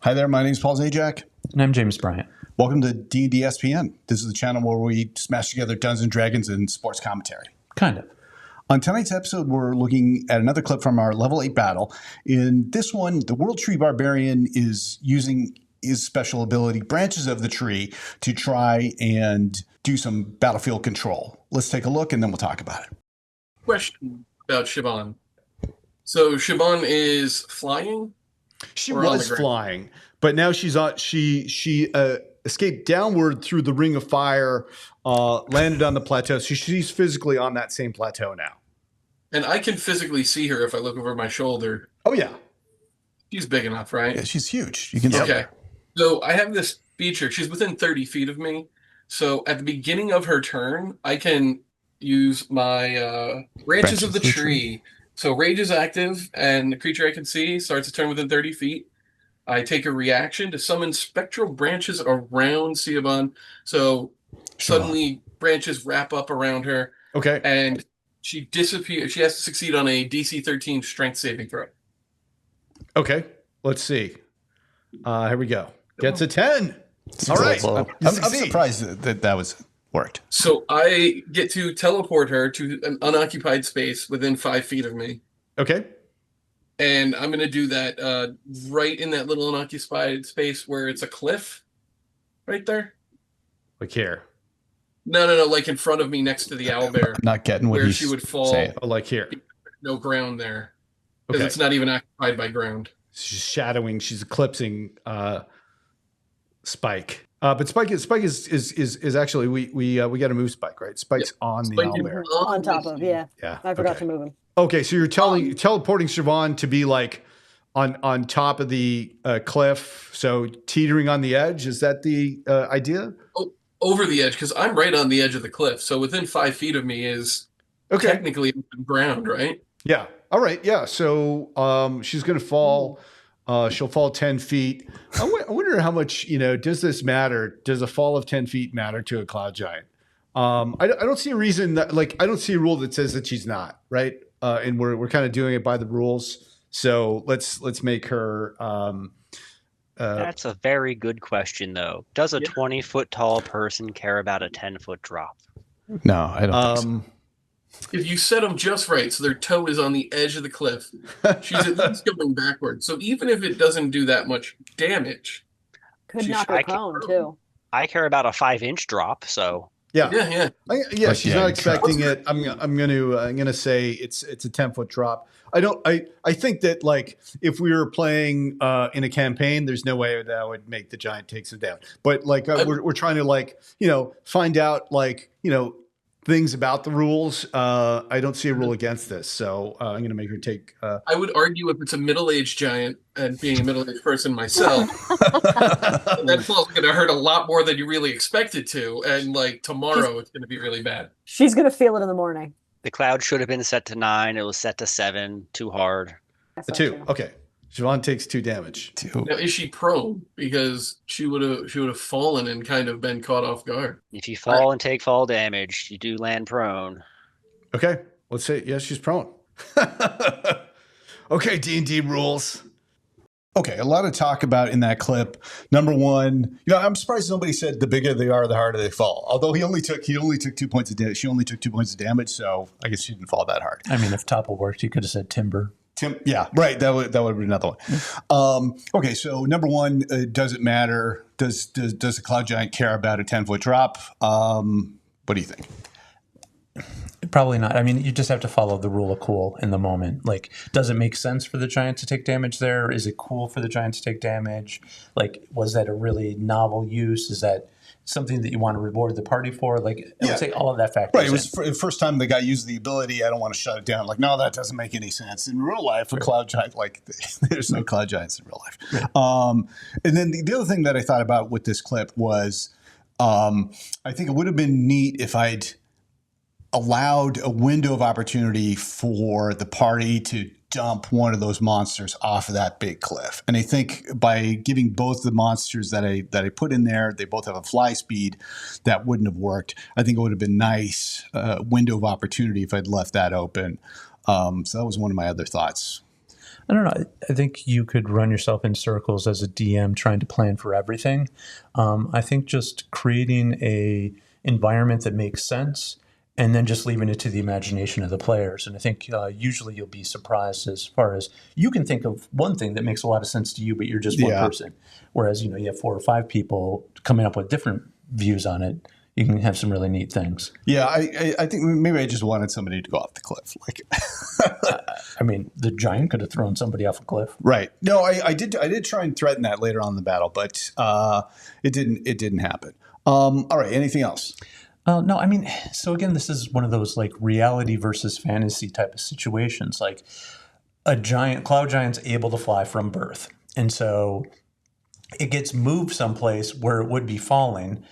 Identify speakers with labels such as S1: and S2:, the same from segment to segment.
S1: Hi there, my name is Paul Zajac.
S2: And I'm James Bryant.
S1: Welcome to D&DSPN. This is the channel where we smash together Dungeons and Dragons and sports commentary.
S2: Kind of.
S1: On tonight's episode, we're looking at another clip from our level 8 battle. In this one, the World Tree Barbarian is using his special ability, Branches of the Tree, to try and do some battlefield control. Let's take a look and then we'll talk about it.
S3: Question about Siobhan. So Siobhan is flying?
S4: She was flying, but now she's on. She escaped downward through the ring of fire, landed on the plateau. So she's physically on that same plateau now.
S3: And I can physically see her if I look over my shoulder.
S4: Oh yeah,
S3: she's big enough, right?
S1: Yeah, she's huge. You can see
S3: Okay.
S1: her.
S3: So I have this feature. She's within 30 feet of me. So at the beginning of her turn, I can use my Branches of the Tree. So Rage is active, and the creature I can see starts to turn within 30 feet. I take a reaction to summon spectral branches around Siobhan. So suddenly branches wrap up around her.
S4: Okay.
S3: And she disappears. She has to succeed on a DC 13 strength saving throw.
S4: Okay. Let's see. Here we go. Gets a 10. All right.
S1: I'm surprised that was worked.
S3: So I get to teleport her to an unoccupied space within 5 feet of me.
S4: Okay.
S3: And I'm going to do that right in that little unoccupied space where it's a cliff. Right there.
S4: Like here.
S3: No. Like in front of me next to the owlbear.
S1: I'm not getting what
S3: where
S1: he's
S3: she would fall.
S1: saying.
S4: Oh, like here.
S3: No ground there. Because
S4: Okay.
S3: it's not even occupied by ground.
S4: She's shadowing. She's eclipsing Spike. But Spike is actually we got to move Spike, right? Spike's on the owlbear.
S5: On top of, yeah.
S4: Yeah.
S5: I forgot to move him.
S4: Okay, so you're teleporting Siobhan to be like on top of the cliff, so teetering on the edge. Is that the idea?
S3: Oh, over the edge, because I'm right on the edge of the cliff. So within 5 feet of me is technically ground, right?
S4: Yeah. All right. Yeah. So she's going to fall. She'll fall 10 feet. I wonder how much, does this matter? Does a fall of 10 feet matter to a cloud giant? I don't see a reason that, I don't see a rule that says that she's not, right? And we're kind of doing it by the rules. So let's make her.
S6: That's a very good question, though. Does a 20-foot tall person care about a 10-foot drop?
S1: No, I don't think so.
S3: If you set them just right, so their toe is on the edge of the cliff, she's at least going backwards. So even if it doesn't do that much damage,
S5: could knock her prone too.
S6: I care about a 5-inch drop, so
S3: yeah.
S4: She's not expecting it. I'm gonna say it's a 10-foot drop. I think that if we were playing in a campaign, there's no way that would make the giant take some damage. But we're trying to find out things about the rules. I don't see a rule against this, so I'm going to make her take.
S3: I would argue if it's a middle-aged giant, and being a middle-aged person myself, that fall's going to hurt a lot more than you really expect it to. And tomorrow, it's going to be really bad.
S5: She's going to feel it in the morning.
S6: The cloud should have been set to 9. It was set to 7. Too hard.
S4: A 2. Okay. Siobhan takes 2 damage.
S1: 2.
S3: Now, is she prone? Because she would have fallen and kind of been caught off guard.
S6: If you fall and take fall damage, you do land prone.
S4: Okay. Let's say, yes, she's prone. Okay, D&D rules.
S1: Okay, a lot of talk about in that clip. Number one, I'm surprised nobody said the bigger they are, the harder they fall. Although he only took 2 points of damage. She only took 2 points of damage, so I guess she didn't fall that hard.
S2: I mean, if Topple worked, you could have said timber.
S1: Yeah, right. That would be another one. Okay, so number one, does it matter? Does the cloud giant care about a 10-foot drop? What do you think?
S2: Probably not. I mean, you just have to follow the rule of cool in the moment. Does it make sense for the giant to take damage there? Is it cool for the giant to take damage? Was that a really novel use? Is that something that you want to reward the party for? I would say all of that factors
S1: Right. It was the first time the guy used the ability. I don't want to shut it down. No, that doesn't make any sense. In real life, a cloud giant, there's no cloud giants in real life. Right. And then the other thing that I thought about with this clip was I think it would have been neat if I'd allowed a window of opportunity for the party to dump one of those monsters off of that big cliff. And I think by giving both the monsters that I put in there, they both have a fly speed, that wouldn't have worked. I think it would have been nice window of opportunity if I'd left that open. So that was one of my other thoughts.
S2: I don't know. I think you could run yourself in circles as a DM trying to plan for everything. I think just creating a environment that makes sense and then just leaving it to the imagination of the players. And I think usually you'll be surprised as far as you can think of one thing that makes a lot of sense to you, but you're just one person. Whereas, you have 4 or 5 people coming up with different views on it. You can have some really neat things.
S1: Yeah, I think maybe I just wanted somebody to go off the cliff. Like,
S2: I mean, the giant could have thrown somebody off a cliff.
S1: Right. No, I did try and threaten that later on in the battle, but it didn't happen. All right. Anything else?
S2: No, I mean, so again, this is one of those like reality versus fantasy type of situations. Like a cloud giant's able to fly from birth. And so it gets moved someplace where it would be falling.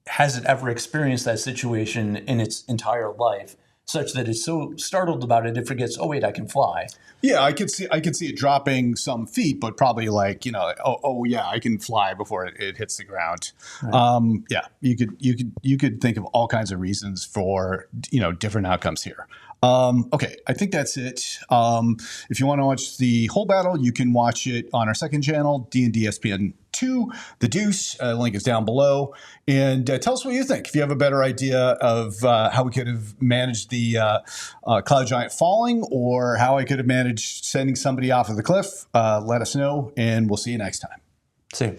S2: Has it ever experienced that situation in its entire life such that it's so startled about it, it forgets, oh, wait, I can fly?
S1: Yeah, I could see it dropping some feet, but probably like, oh yeah, I can fly before it hits the ground. Right. Yeah, you could think of all kinds of reasons for, different outcomes here. Okay, I think that's it. If you want to watch the whole battle, you can watch it on our second channel, DnDSPN 2, The Deuce. Link is down below. And tell us what you think. If you have a better idea of how we could have managed the cloud giant falling or how I could have managed sending somebody off of the cliff, let us know, and we'll see you next time.
S2: See you.